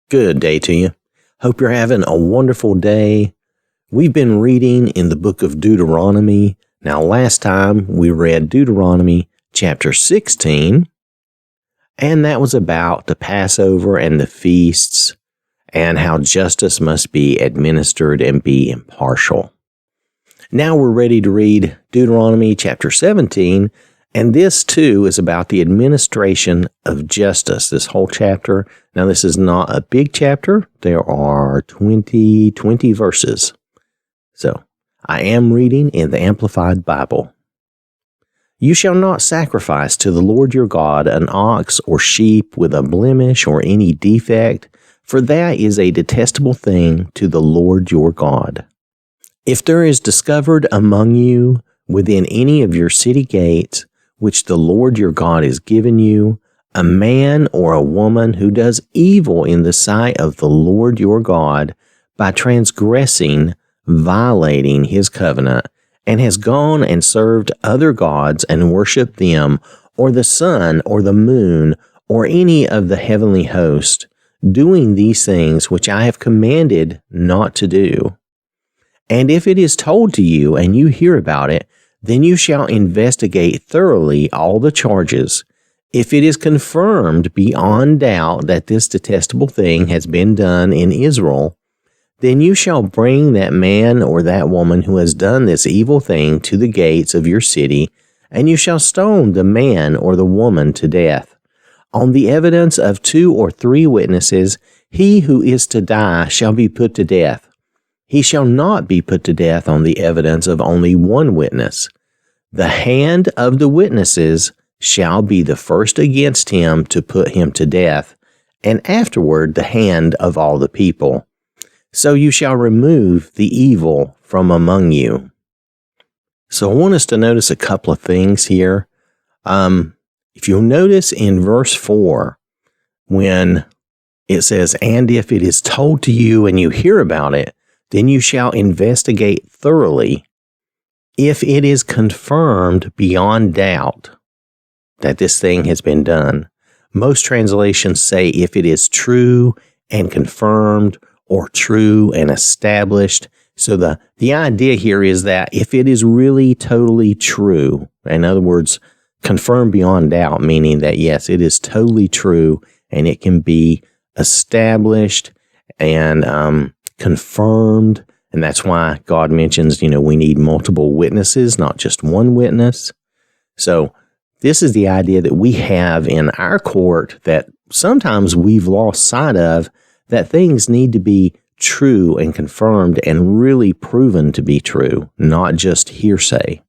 Good day to you. Hope you're having a wonderful day. We've been reading in the book of Deuteronomy. Now, last time we read Deuteronomy chapter 16, and that was about the Passover and the feasts and how justice must be administered and be impartial. Now we're ready to read Deuteronomy chapter 17, and this too is about the administration of justice, this whole chapter. Now this is not a big chapter. There are 20 verses. So I am reading in the Amplified Bible. You shall not sacrifice to the Lord your God an ox or sheep with a blemish or any defect, for that is a detestable thing to the Lord your God. If there is discovered among you within any of your city gates, which the Lord your God has given you, a man or a woman who does evil in the sight of the Lord your God by transgressing, violating his covenant, and has gone and served other gods and worshipped them, or the sun or the moon, or any of the heavenly host, doing these things which I have commanded not to do. And if it is told to you and you hear about it, then you shall investigate thoroughly all the charges. If it is confirmed beyond doubt that this detestable thing has been done in Israel, then you shall bring that man or that woman who has done this evil thing to the gates of your city, and you shall stone the man or the woman to death. On the evidence of 2 or 3 witnesses, he who is to die shall be put to death. He shall not be put to death on the evidence of only 1 witness. The hand of the witnesses shall be the first against him to put him to death, and afterward the hand of all the people. So you shall remove the evil from among you. So I want us to notice a couple of things here. If you'll notice in verse 4, when it says, and if it is told to you and you hear about it, then you shall investigate thoroughly. If it is confirmed beyond doubt that this thing has been done. Most translations say if it is true and confirmed or true and established. So the idea here is that if it is really totally true, in other words, confirmed beyond doubt, meaning that yes, it is totally true and it can be established and confirmed. And that's why God mentions, we need multiple witnesses, not just one witness. So this is the idea that we have in our court that sometimes we've lost sight of, that things need to be true and confirmed and really proven to be true, not just hearsay.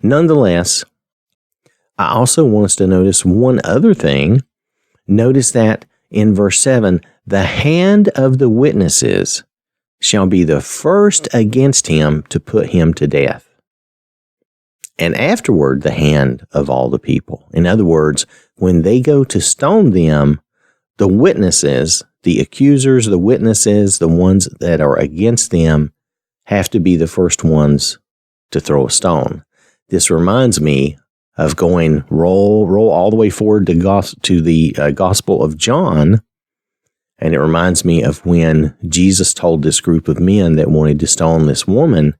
Nonetheless, I also want us to notice one other thing. Notice that in verse 7, the hand of the witnesses shall be the first against him to put him to death, and afterward the hand of all the people. In other words, when they go to stone them, the witnesses, the accusers, the witnesses, the ones that are against them, have to be the first ones to throw a stone. This reminds me of going roll all the way forward to the Gospel of John. And it reminds me of when Jesus told this group of men that wanted to stone this woman,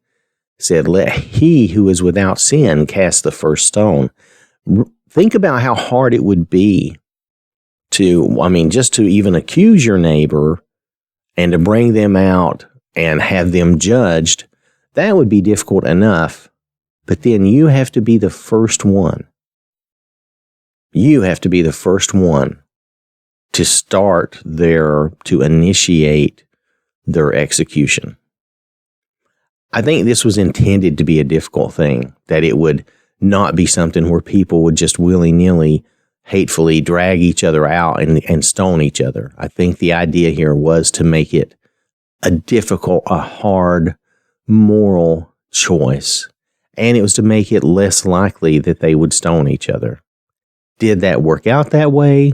said, let he who is without sin cast the first stone. Think about how hard it would be just to even accuse your neighbor and to bring them out and have them judged. That would be difficult enough. But then you have to be the first one. You have to be the first one to initiate their execution. I think this was intended to be a difficult thing, that it would not be something where people would just willy-nilly, hatefully drag each other out and stone each other. I think the idea here was to make it a hard moral choice, and it was to make it less likely that they would stone each other. Did that work out that way?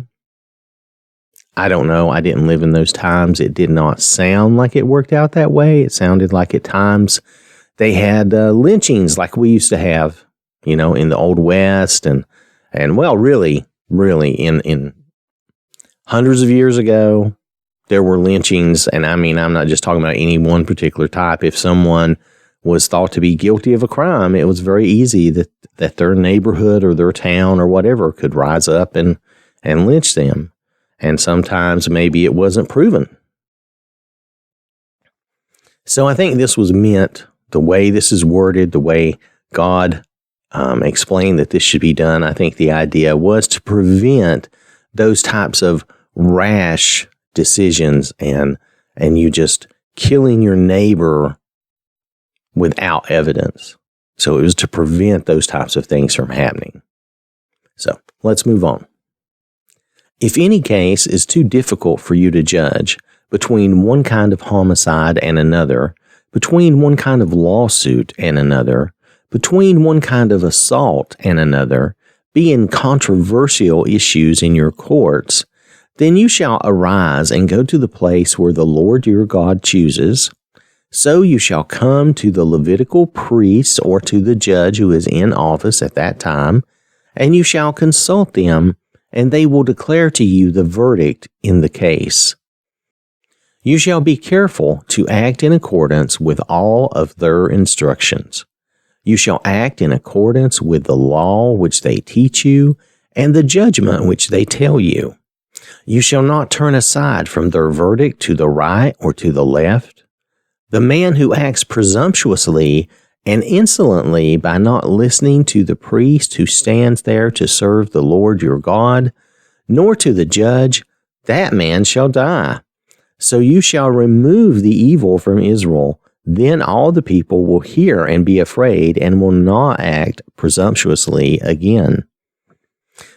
I don't know. I didn't live in those times. It did not sound like it worked out that way. It sounded like at times they had lynchings like we used to have, in the Old West and well, really in hundreds of years ago, there were lynchings, and I mean, I'm not just talking about any one particular type. If someone was thought to be guilty of a crime, it was very easy that their neighborhood or their town or whatever could rise up and lynch them. And sometimes maybe it wasn't proven. So I think this was meant, the way this is worded, the way God explained that this should be done, I think the idea was to prevent those types of rash decisions and you just killing your neighbor without evidence. So it was to prevent those types of things from happening. So let's move on. If any case is too difficult for you to judge between one kind of homicide and another, between one kind of lawsuit and another, between one kind of assault and another, being controversial issues in your courts, then you shall arise and go to the place where the Lord your God chooses. So you shall come to the Levitical priest or to the judge who is in office at that time, and you shall consult them, and they will declare to you the verdict in the case. You shall be careful to act in accordance with all of their instructions. You shall act in accordance with the law which they teach you, and the judgment which they tell you. You shall not turn aside from their verdict to the right or to the left. The man who acts presumptuously and insolently by not listening to the priest who stands there to serve the Lord your God, nor to the judge, that man shall die. So you shall remove the evil from Israel. Then all the people will hear and be afraid and will not act presumptuously again.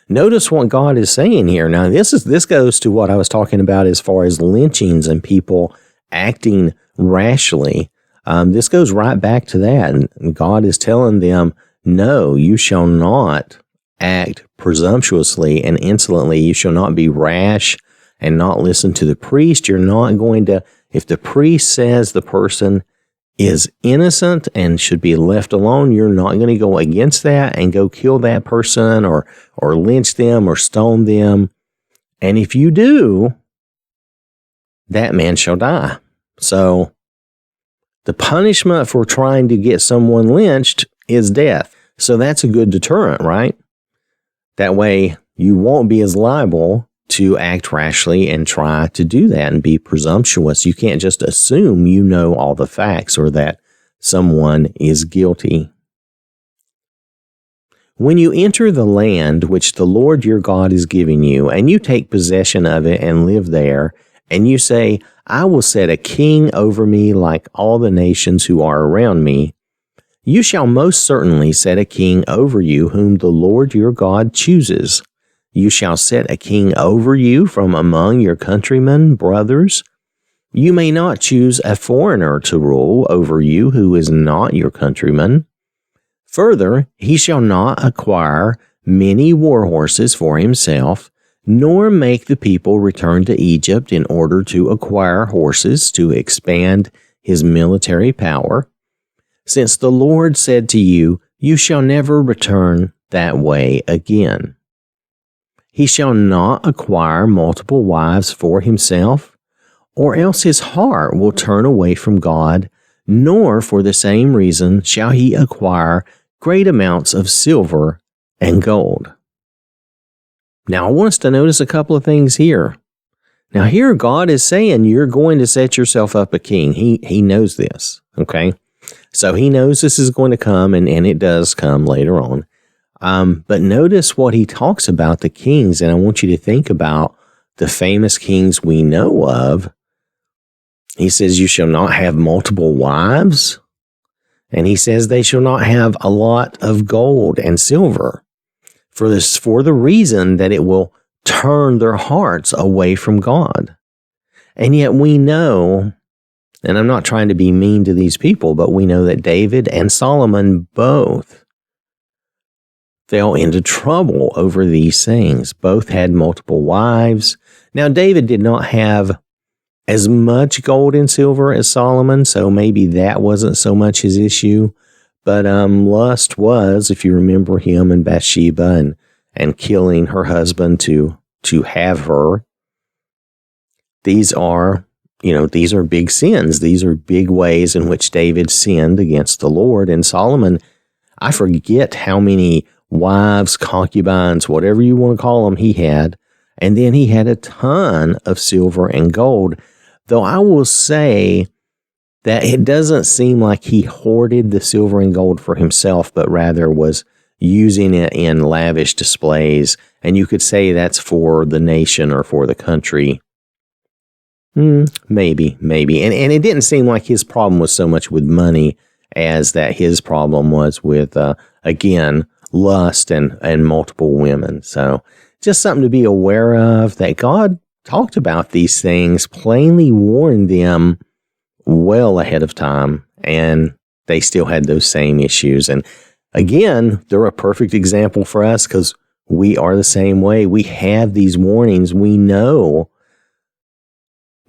Notice what God is saying here. Now, this goes to what I was talking about as far as lynchings and people acting rashly. This goes right back to that. And God is telling them, no, you shall not act presumptuously and insolently. You shall not be rash and not listen to the priest. You're not going to, if the priest says the person is innocent and should be left alone, you're not going to go against that and go kill that person or lynch them or stone them. And if you do, that man shall die. So the punishment for trying to get someone lynched is death. So that's a good deterrent, right? That way you won't be as liable to act rashly and try to do that and be presumptuous. You can't just assume you know all the facts or that someone is guilty. When you enter the land which the Lord your God is giving you, and you take possession of it and live there, and you say, I will set a king over me like all the nations who are around me, you shall most certainly set a king over you whom the Lord your God chooses. You shall set a king over you from among your countrymen, brothers. You may not choose a foreigner to rule over you who is not your countryman. Further, he shall not acquire many war horses for himself, nor make the people return to Egypt in order to acquire horses to expand his military power. Since the Lord said to you, you shall never return that way again. He shall not acquire multiple wives for himself, or else his heart will turn away from God, nor for the same reason shall he acquire great amounts of silver and gold. Now, I want us to notice a couple of things here. Now, here God is saying you're going to set yourself up a king. He knows this, okay? So he knows this is going to come, and it does come later on. But notice what he talks about the kings, and I want you to think about the famous kings we know of. He says, you shall not have multiple wives. And he says they shall not have a lot of gold and silver for the reason that it will turn their hearts away from God. And yet we know, and I'm not trying to be mean to these people, but we know that David and Solomon both fell into trouble over these things. Both had multiple wives. Now, David did not have as much gold and silver as Solomon, so maybe that wasn't so much his issue. But lust was, if you remember him and Bathsheba and killing her husband to have her. these are big sins. These are big ways in which David sinned against the Lord. And Solomon, I forget how many wives, concubines, whatever you want to call them, he had. And then he had a ton of silver and gold. Though I will say that it doesn't seem like he hoarded the silver and gold for himself, but rather was using it in lavish displays. And you could say that's for the nation or for the country. Maybe. And it didn't seem like his problem was so much with money as that his problem was with, again, lust and multiple women. So just something to be aware of, that God talked about these things, plainly warned them well ahead of time, and they still had those same issues. And again, they're a perfect example for us because we are the same way. We have these warnings. We know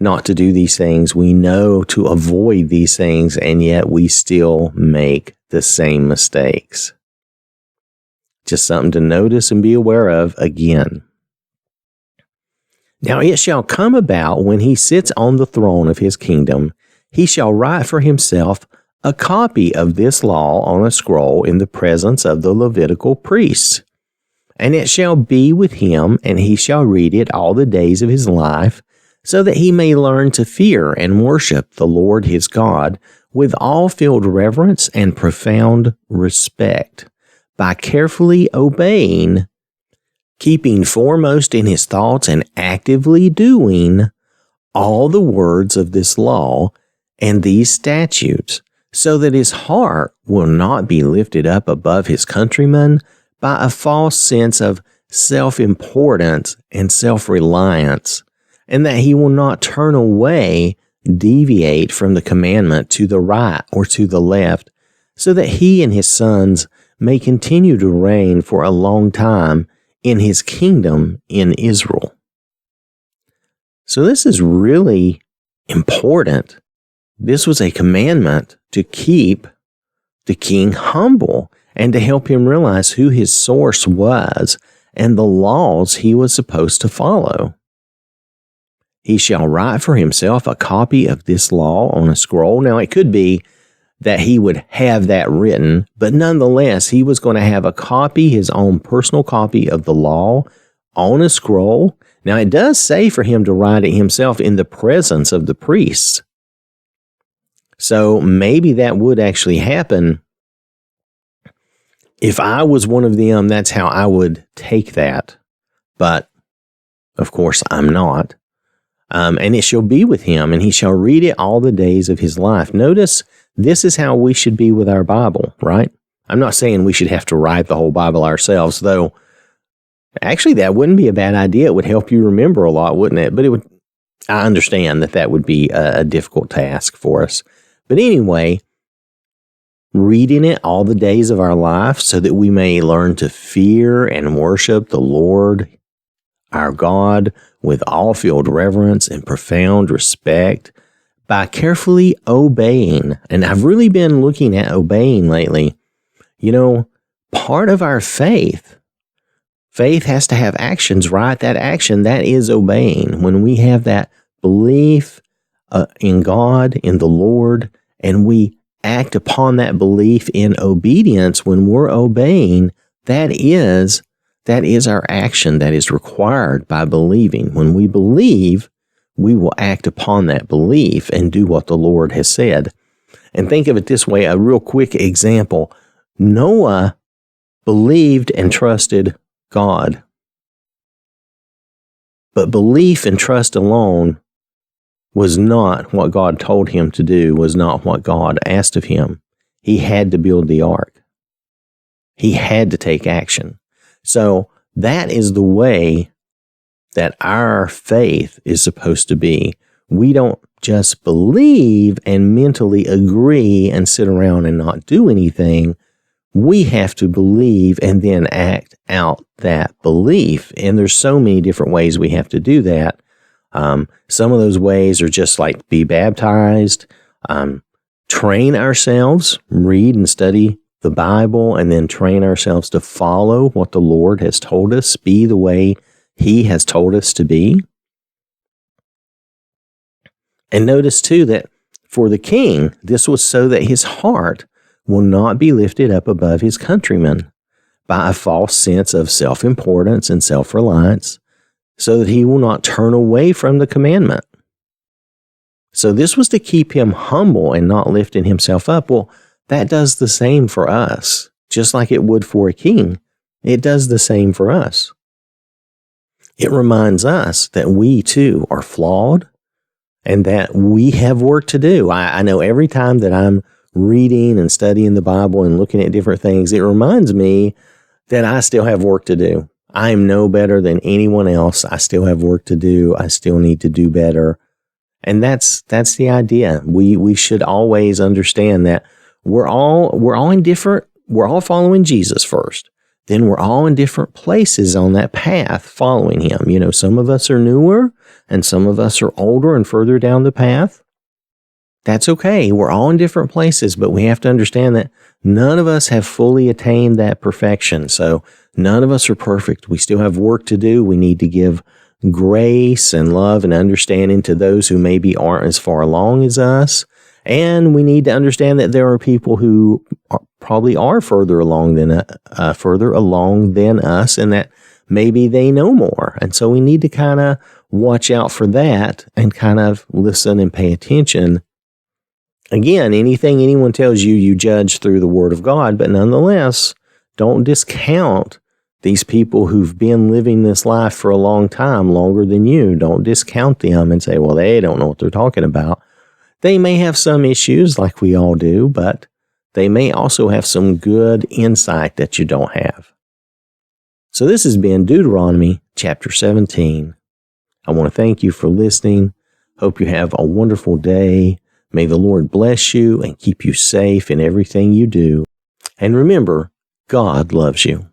not to do these things. We know to avoid these things, and yet we still make the same mistakes. Just something to notice and be aware of again. Now it shall come about when he sits on the throne of his kingdom, he shall write for himself a copy of this law on a scroll in the presence of the Levitical priests. And it shall be with him, and he shall read it all the days of his life, so that he may learn to fear and worship the Lord his God with all filled reverence and profound respect, by carefully obeying, keeping foremost in his thoughts and actively doing all the words of this law and these statutes, so that his heart will not be lifted up above his countrymen by a false sense of self-importance and self-reliance, and that he will not turn away, deviate from the commandment to the right or to the left, so that he and his sons may continue to reign for a long time in his kingdom in Israel. So this is really important. This was a commandment to keep the king humble and to help him realize who his source was and the laws he was supposed to follow. He shall write for himself a copy of this law on a scroll. Now, it could be that he would have that written, but nonetheless, he was going to have a copy, his own personal copy of the law on a scroll. Now, it does say for him to write it himself in the presence of the priests. So maybe that would actually happen. If I was one of them, that's how I would take that. But, of course, I'm not. And it shall be with him, and he shall read it all the days of his life. Notice, this is how we should be with our Bible, right? I'm not saying we should have to write the whole Bible ourselves, though actually that wouldn't be a bad idea. It would help you remember a lot, wouldn't it? But I understand that would be a difficult task for us. But anyway, reading it all the days of our life so that we may learn to fear and worship the Lord, our God, with all filled reverence and profound respect, by carefully obeying. And I've really been looking at obeying lately. You know, part of our faith has to have actions, right? That action, that is obeying. When we have that belief in God, in the Lord, and we act upon that belief in obedience when we're obeying, that is our action that is required by believing. When we believe, we will act upon that belief and do what the Lord has said. And think of it this way, a real quick example. Noah believed and trusted God. But belief and trust alone was not what God told him to do, was not what God asked of him. He had to build the ark. He had to take action. So that is the way that our faith is supposed to be. We don't just believe and mentally agree and sit around and not do anything. We have to believe and then act out that belief. And there's so many different ways we have to do that. Some of those ways are just like be baptized, train ourselves, read and study the Bible, and then train ourselves to follow what the Lord has told us, be the way He has told us to be. And notice too that for the king, this was so that his heart will not be lifted up above his countrymen by a false sense of self-importance and self-reliance, so that he will not turn away from the commandment. So this was to keep him humble and not lifting himself up. Well, that does the same for us. Just like it would for a king, it does the same for us. It reminds us that we too are flawed and that we have work to do. I know every time that I'm reading and studying the Bible and looking at different things, it reminds me that I still have work to do. I am no better than anyone else. I still have work to do. I still need to do better. And that's the idea. We should always understand that we're all following Jesus first. Then we're all in different places on that path following him. You know, some of us are newer and some of us are older and further down the path. That's okay. We're all in different places, but we have to understand that none of us have fully attained that perfection. So none of us are perfect. We still have work to do. We need to give grace and love and understanding to those who maybe aren't as far along as us. And we need to understand that there are people who probably are further along than us, and that maybe they know more. And so we need to kind of watch out for that and kind of listen and pay attention. Again, anything anyone tells you, you judge through the Word of God, but nonetheless, don't discount these people who've been living this life for a long time, longer than you. Don't discount them and say, well, they don't know what they're talking about. They may have some issues like we all do, but they may also have some good insight that you don't have. So this has been Deuteronomy chapter 17. I want to thank you for listening. Hope you have a wonderful day. May the Lord bless you and keep you safe in everything you do. And remember, God loves you.